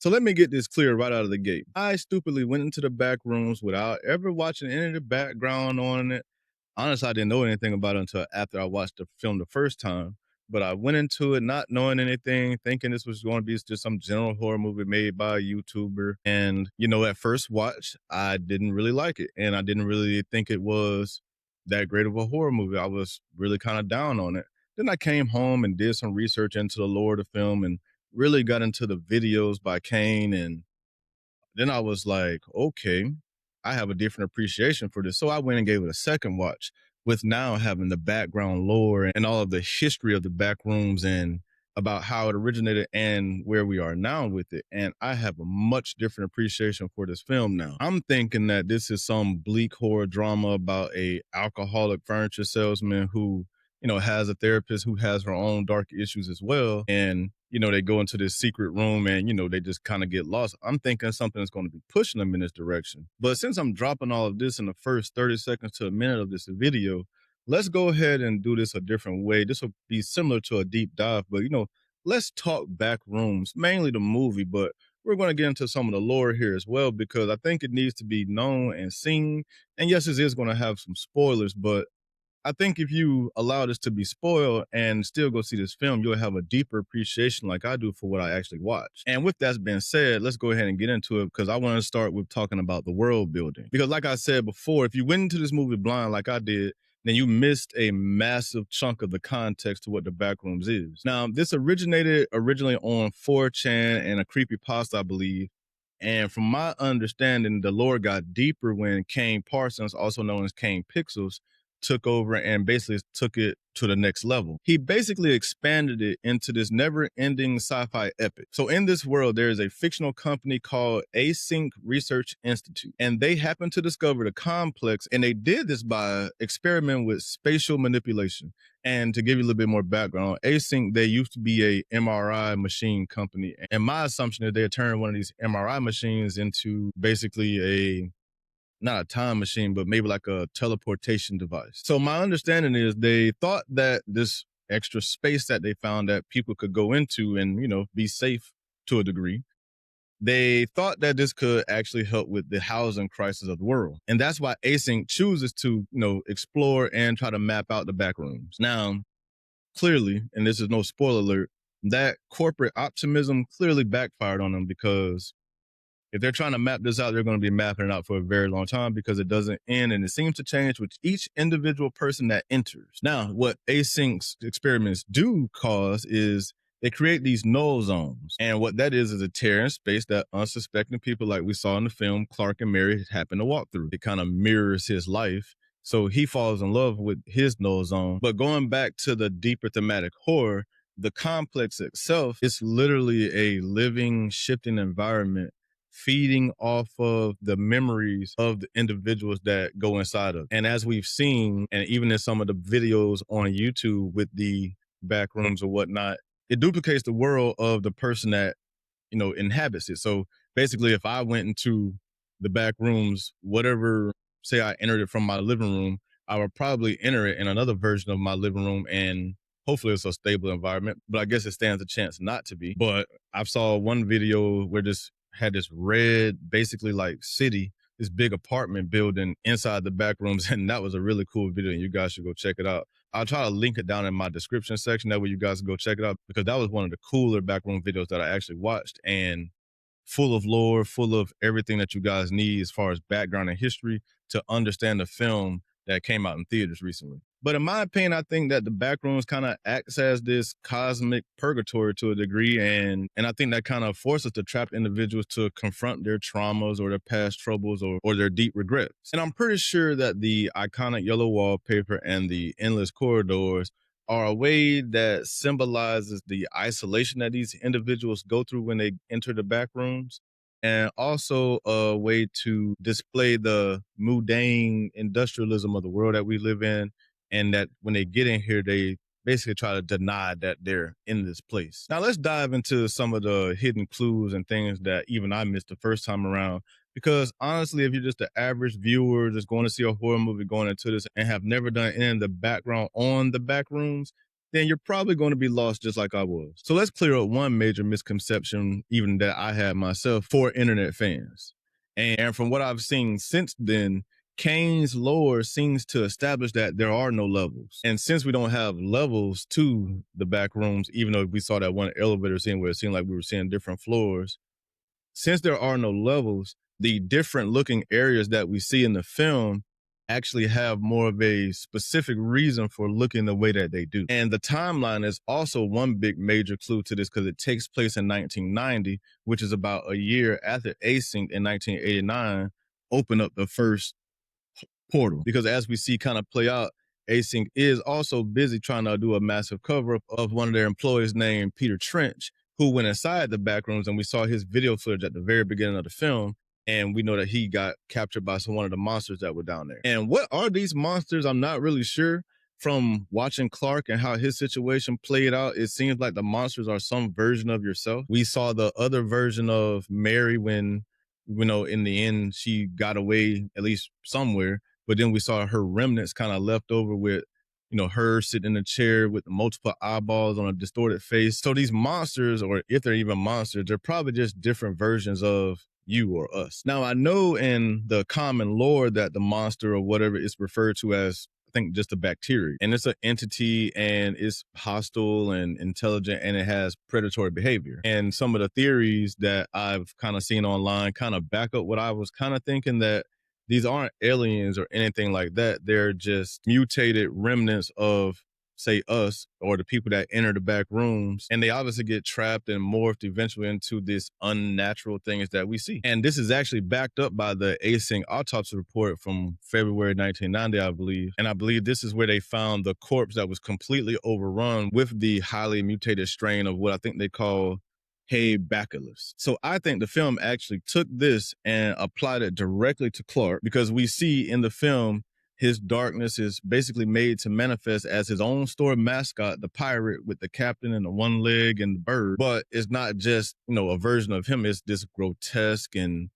So let me get this clear right out of the gate. I stupidly went into the back rooms without ever watching any of the background on it. Honestly, I didn't know anything about it until after I watched the film the first time. But I went into it not knowing anything, thinking this was going to be just some general horror movie made by a YouTuber. And, at first watch, I didn't really like it. And I didn't really think it was that great of a horror movie. I was really kind of down on it. Then I came home and did some research into the lore of the film and really got into the videos by Kane, and then I was like, okay, I have a different appreciation for this. So I went and gave it a second watch with now having the background lore and all of the history of the back rooms and about how it originated and where we are now with it. And I have a much different appreciation for this film now. I'm thinking that this is some bleak horror drama about a alcoholic furniture salesman who has a therapist who has her own dark issues as well. And, they go into this secret room and, they just kind of get lost. I'm thinking something that's going to be pushing them in this direction. But since I'm dropping all of this in the first 30 seconds to a minute of this video, let's go ahead and do this a different way. This will be similar to a deep dive, but, let's talk back rooms, mainly the movie, but we're going to get into some of the lore here as well, because I think it needs to be known and seen. And yes, it is going to have some spoilers, but I think if you allow this to be spoiled and still go see this film, you'll have a deeper appreciation like I do for what I actually watch. And with that being said, let's go ahead and get into it, because I want to start with talking about the world building. Because like I said before, if you went into this movie blind like I did, then you missed a massive chunk of the context to what the Backrooms is. Now, this originated originally on 4chan and a creepypasta, I believe. And from my understanding, the lore got deeper when Kane Parsons, also known as Kane Pixels, took over and basically took it to the next level. He basically expanded it into this never-ending sci-fi epic. So in this world, there is a fictional company called Async Research Institute, and they happened to discover the complex, and they did this by experimenting with spatial manipulation. And to give you a little bit more background, Async, they used to be a MRI machine company. And my assumption is they turned one of these MRI machines into basically not a time machine, but maybe like a teleportation device. So my understanding is they thought that this extra space that they found that people could go into and, be safe to a degree, they thought that this could actually help with the housing crisis of the world. And that's why Async chooses to, explore and try to map out the back rooms. Now, clearly, and this is no spoiler alert, that corporate optimism clearly backfired on them, because if they're trying to map this out, they're going to be mapping it out for a very long time, because it doesn't end and it seems to change with each individual person that enters. Now, what Async's experiments do cause is they create these null zones. And what that is a tear in space that unsuspecting people like we saw in the film Clark and Mary happen to walk through. It kind of mirrors his life. So he falls in love with his null zone. But going back to the deeper thematic horror, the complex itself is literally a living, shifting environment feeding off of the memories of the individuals that go inside of. And as we've seen, and even in some of the videos on YouTube with the back rooms or whatnot, it duplicates the world of the person that, inhabits it. So basically, if I went into the back rooms, whatever, say I entered it from my living room, I would probably enter it in another version of my living room, and hopefully it's a stable environment, but I guess it stands a chance not to be. But I saw one video where this had this red, basically like city, this big apartment building inside the back rooms. And that was a really cool video, and you guys should go check it out. I'll try to link it down in my description section. That way you guys can go check it out, because that was one of the cooler backroom videos that I actually watched, and full of lore, full of everything that you guys need as far as background and history to understand the film that came out in theaters recently. But in my opinion, I think that the Backrooms kind of acts as this cosmic purgatory to a degree. And I think that kind of forces the trapped individuals to confront their traumas or their past troubles or their deep regrets. And I'm pretty sure that the iconic yellow wallpaper and the endless corridors are a way that symbolizes the isolation that these individuals go through when they enter the back rooms, and also a way to display the mundane industrialism of the world that we live in, and that when they get in here, they basically try to deny that they're in this place. Now, let's dive into some of the hidden clues and things that even I missed the first time around. Because honestly, if you're just an average viewer just going to see a horror movie going into this and have never done any of the background on the back rooms, then you're probably going to be lost just like I was. So let's clear up one major misconception, even that I had myself, for internet fans. And from what I've seen since then, Kane's lore seems to establish that there are no levels. And since we don't have levels to the back rooms, even though we saw that one elevator scene where it seemed like we were seeing different floors, since there are no levels, the different looking areas that we see in the film actually have more of a specific reason for looking the way that they do. And the timeline is also one big major clue to this because it takes place in 1990, which is about a year after Async in 1989 opened up the first portal. Because as we see kind of play out, Async is also busy trying to do a massive cover up of one of their employees named Peter Trench, who went inside the back rooms, and we saw his video footage at the very beginning of the film. And we know that he got captured by one of the monsters that were down there. And what are these monsters? I'm not really sure. From watching Clark and how his situation played out, it seems like the monsters are some version of yourself. We saw the other version of Mary when, in the end, she got away, at least somewhere. But then we saw her remnants kind of left over with, her sitting in a chair with multiple eyeballs on a distorted face. So these monsters, or if they're even monsters, they're probably just different versions of you or us. Now, I know in the common lore that the monster or whatever is referred to as, I think, just a bacteria. And it's an entity and it's hostile and intelligent and it has predatory behavior. And some of the theories that I've kind of seen online kind of back up what I was kind of thinking, that these aren't aliens or anything like that. They're just mutated remnants of, say, us or the people that enter the back rooms. And they obviously get trapped and morphed eventually into this unnatural things that we see. And this is actually backed up by the Async autopsy report from February 1990, I believe. And I believe this is where they found the corpse that was completely overrun with the highly mutated strain of what I think they call Bacillus. So I think the film actually took this and applied it directly to Clark, because we see in the film his darkness is basically made to manifest as his own story mascot, the pirate with the captain and the one leg and the bird. But it's not just, a version of him. It's this grotesque and,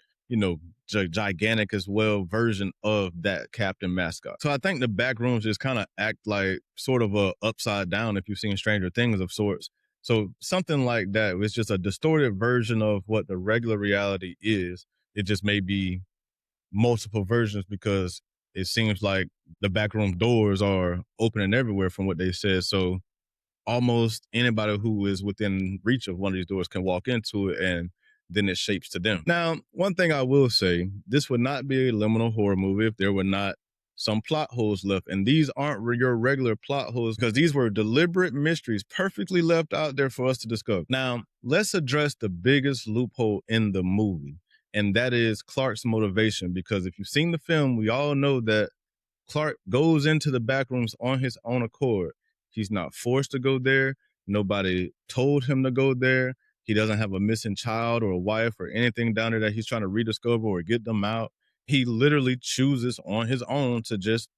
gigantic as well version of that captain mascot. So I think the back rooms just kind of act like sort of a upside down, if you've seen Stranger Things of sorts. So something like that was just a distorted version of what the regular reality is. It just may be multiple versions because it seems like the backroom doors are opening everywhere from what they said. So almost anybody who is within reach of one of these doors can walk into it, and then it shapes to them. Now, one thing I will say, this would not be a liminal horror movie if there were not some plot holes left. And these aren't your regular plot holes, because these were deliberate mysteries perfectly left out there for us to discover. Now, let's address the biggest loophole in the movie, and that is Clark's motivation. Because if you've seen the film, we all know that Clark goes into the back rooms on his own accord. He's not forced to go there. Nobody told him to go there. He doesn't have a missing child or a wife or anything down there that he's trying to rediscover or get them out. He literally chooses on his own to just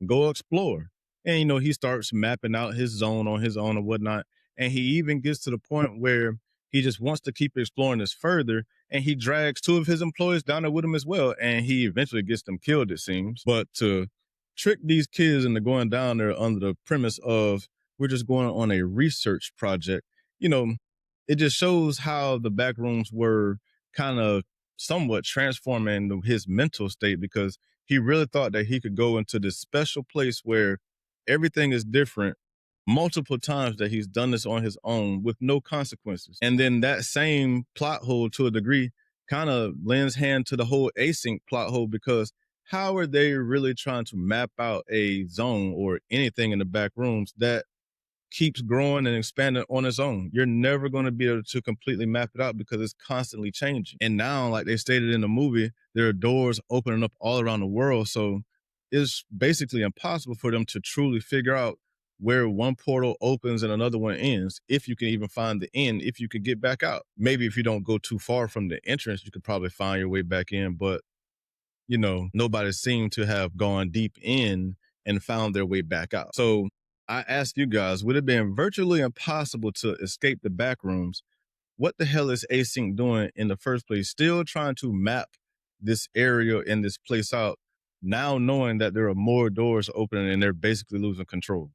go explore. And, he starts mapping out his zone on his own and whatnot. And he even gets to the point where he just wants to keep exploring this further. And he drags two of his employees down there with him as well. And he eventually gets them killed, it seems. But to trick these kids into going down there under the premise of, we're just going on a research project, it just shows how the back rooms were kind of somewhat transforming his mental state, because he really thought that he could go into this special place where everything is different multiple times, that he's done this on his own with no consequences. And then that same plot hole, to a degree, kind of lends hand to the whole Async plot hole, because how are they really trying to map out a zone or anything in the back rooms that keeps growing and expanding on its own? You're never going to be able to completely map it out because it's constantly changing. And now, like they stated in the movie, there are doors opening up all around the world. So it's basically impossible for them to truly figure out where one portal opens and another one ends, if you can even find the end, if you could get back out. Maybe if you don't go too far from the entrance, you could probably find your way back in. But, nobody seemed to have gone deep in and found their way back out. So I ask you guys, would it have been virtually impossible to escape the back rooms? What the hell is Async doing in the first place? Still trying to map this area and this place out, now knowing that there are more doors opening and they're basically losing control.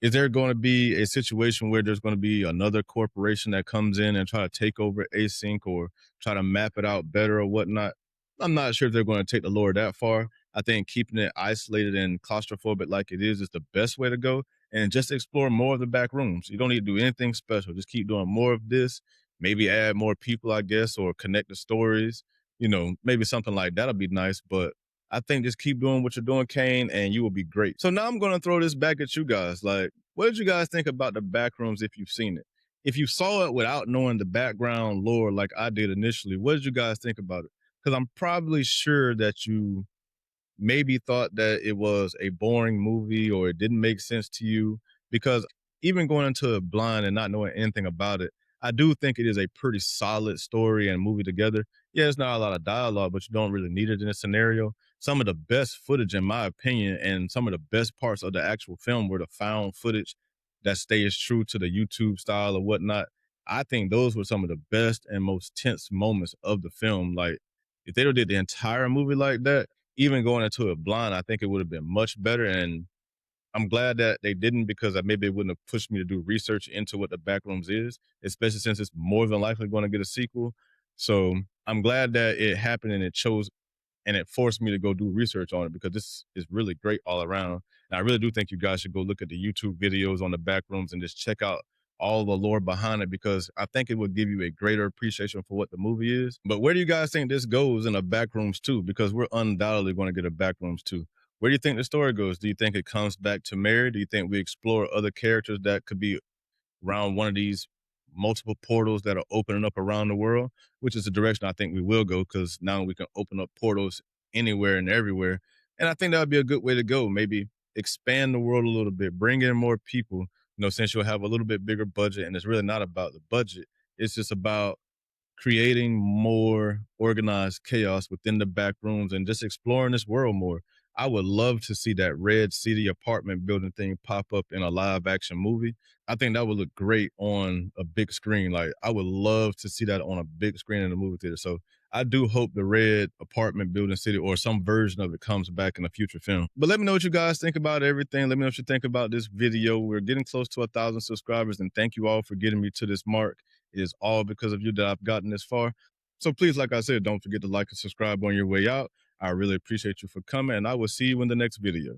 Is there going to be a situation where there's going to be another corporation that comes in and try to take over Async or try to map it out better or whatnot? I'm not sure if they're going to take the lore that far. I think keeping it isolated and claustrophobic like it is the best way to go. And just explore more of the back rooms. You don't need to do anything special. Just keep doing more of this. Maybe add more people, I guess, or connect the stories. Maybe something like that'll be nice. But I think just keep doing what you're doing, Kane, and you will be great. So now I'm going to throw this back at you guys. Like, what did you guys think about the Backrooms if you've seen it? If you saw it without knowing the background lore like I did initially, what did you guys think about it? Because I'm probably sure that you maybe thought that it was a boring movie or it didn't make sense to you, because even going into it blind and not knowing anything about it, I do think it is a pretty solid story and movie together. Yeah, it's not a lot of dialogue, but you don't really need it in a scenario. Some of the best footage, in my opinion, and some of the best parts of the actual film were the found footage that stays true to the YouTube style or whatnot. I think those were some of the best and most tense moments of the film. Like, if they did the entire movie like that, even going into it blind, I think it would have been much better. And I'm glad that they didn't, because maybe it wouldn't have pushed me to do research into what the Backrooms is, especially since it's more than likely going to get a sequel. So I'm glad that it happened and it chose and it forced me to go do research on it, because this is really great all around. And I really do think you guys should go look at the YouTube videos on the Backrooms and just check out all the lore behind it, because I think it would give you a greater appreciation for what the movie is. But where do you guys think this goes in a Backrooms 2? Because we're undoubtedly going to get a Backrooms 2. Where do you think the story goes? Do you think it comes back to Mary? Do you think we explore other characters that could be around one of these multiple portals that are opening up around the world, which is the direction I think we will go, because now we can open up portals anywhere and everywhere. And I think that would be a good way to go. Maybe expand the world a little bit, bring in more people, since you'll have a little bit bigger budget. And it's really not about the budget, it's just about creating more organized chaos within the back rooms and just exploring this world more. I would love to see that Red City apartment building thing pop up in a live action movie. I think that would look great on a big screen. Like, I would love to see that on a big screen in the movie theater. So I do hope the red apartment building city or some version of it comes back in a future film. But let me know what you guys think about everything. Let me know what you think about this video. We're getting close to 1,000 subscribers, and thank you all for getting me to this mark. It is all because of you that I've gotten this far. So please, like I said, don't forget to like and subscribe on your way out. I really appreciate you for coming, and I will see you in the next video.